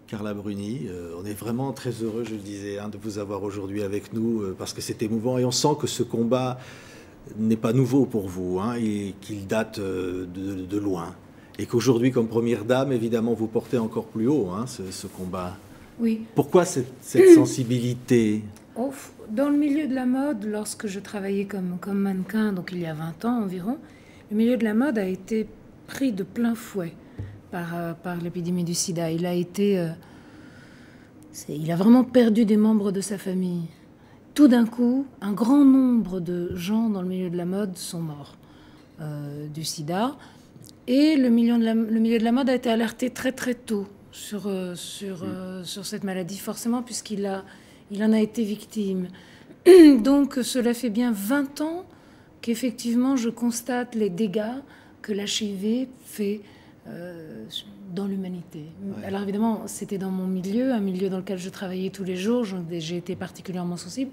Carla Bruni, on est vraiment très heureux, je le disais, hein, de vous avoir aujourd'hui avec nous, parce que c'est émouvant et on sent que ce combat n'est pas nouveau pour vous, hein, et qu'il date de loin. Et qu'aujourd'hui, comme première dame, évidemment, vous portez encore plus haut, hein, ce combat. Oui. Pourquoi cette sensibilité? Dans le milieu de la mode, lorsque je travaillais comme mannequin, donc il y a 20 ans environ, le milieu de la mode a été pris de plein fouet par l'épidémie du sida. Il a vraiment perdu des membres de sa famille. Tout d'un coup, un grand nombre de gens dans le milieu de la mode sont morts du sida. Et le milieu de la mode a été alerté très très tôt sur cette maladie, forcément, puisqu'il en a été victime. Donc cela fait bien 20 ans qu'effectivement je constate les dégâts que l'HIV fait dans l'humanité. Ouais. Alors évidemment, c'était dans mon milieu, un milieu dans lequel je travaillais tous les jours, j'ai été particulièrement sensible.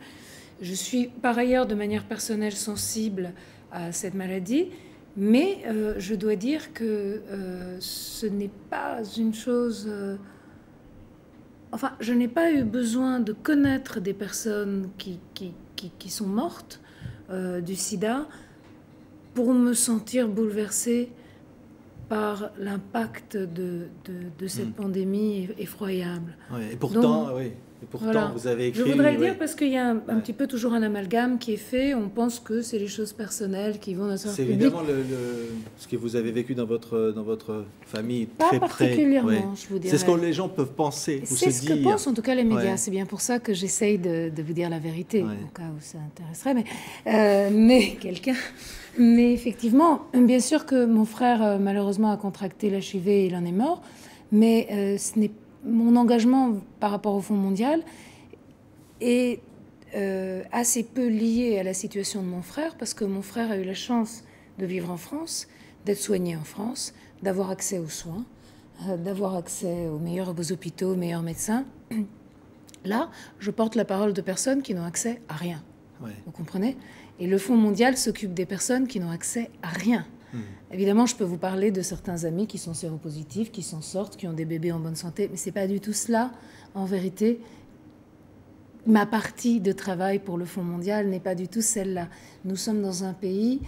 Je suis par ailleurs de manière personnelle sensible à cette maladie, mais je dois dire que ce n'est pas une chose... Enfin, je n'ai pas eu besoin de connaître des personnes qui sont mortes du sida pour me sentir bouleversée par l'impact de cette pandémie effroyable. Ouais, et pourtant, donc, oui. Et pourtant, voilà. Vous avez écrit... Je voudrais le dire parce qu'il y a un petit peu toujours un amalgame qui est fait. On pense que c'est les choses personnelles qui vont dans ce public. C'est évidemment ce que vous avez vécu dans votre famille. Pas très particulièrement, je vous dirais. C'est ce que les gens peuvent penser ou se dire. C'est ce que pensent en tout cas les médias. Ouais. C'est bien pour ça que j'essaye de vous dire la vérité, au cas où ça intéresserait. Mais effectivement, bien sûr que mon frère, malheureusement, a contracté l'HIV et il en est mort. Mais ce n'est mon engagement par rapport au Fonds mondial est assez peu lié à la situation de mon frère, parce que mon frère a eu la chance de vivre en France, d'être soigné en France, d'avoir accès aux soins, d'avoir accès aux meilleurs hôpitaux, aux meilleurs médecins. Là, je porte la parole de personnes qui n'ont accès à rien. Ouais. Vous comprenez? Et le Fonds mondial s'occupe des personnes qui n'ont accès à rien. Évidemment, je peux vous parler de certains amis qui sont séropositifs, qui s'en sortent, qui ont des bébés en bonne santé, mais ce n'est pas du tout cela. En vérité, ma partie de travail pour le Fonds mondial n'est pas du tout celle-là. Nous sommes dans un pays,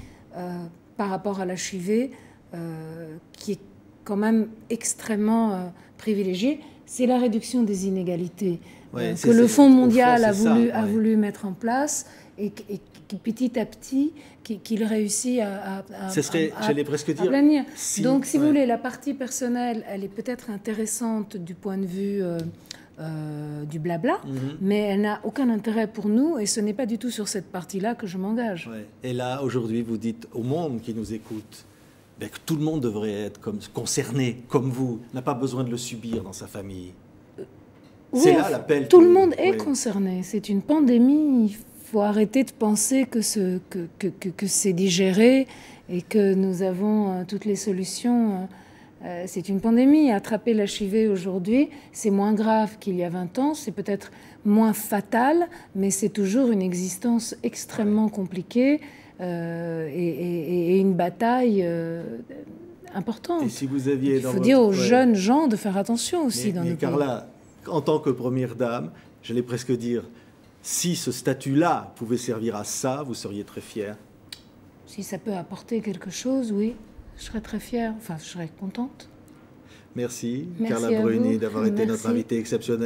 par rapport à l'HIV, qui est quand même extrêmement privilégié. C'est la réduction des inégalités que le Fonds mondial a voulu mettre en place et petit à petit, qu'il réussit à j'allais presque dire, planir. Donc, si vous voulez, la partie personnelle, elle est peut-être intéressante du point de vue du blabla, mais elle n'a aucun intérêt pour nous, et ce n'est pas du tout sur cette partie-là que je m'engage. Ouais. Et là, aujourd'hui, vous dites au monde qui nous écoute que tout le monde devrait être concerné, comme vous, n'a pas besoin de le subir dans sa famille. Oui, c'est là l'appel. Tout le monde est concerné. C'est une pandémie. Il faut arrêter de penser que c'est digéré et que nous avons toutes les solutions. C'est une pandémie. Attraper l'HIV aujourd'hui, c'est moins grave qu'il y a 20 ans. C'est peut-être moins fatal, mais c'est toujours une existence extrêmement compliquée et une bataille importante. Et si vous aviez il faut dire aux jeunes gens de faire attention aussi dans nos pays. Carla, en tant que première dame, j'allais presque dire, si ce statut-là pouvait servir à ça, vous seriez très fière? Si ça peut apporter quelque chose, oui, je serais très fière. Enfin, je serais contente. Merci Carla Bruni d'avoir été notre invitée exceptionnelle.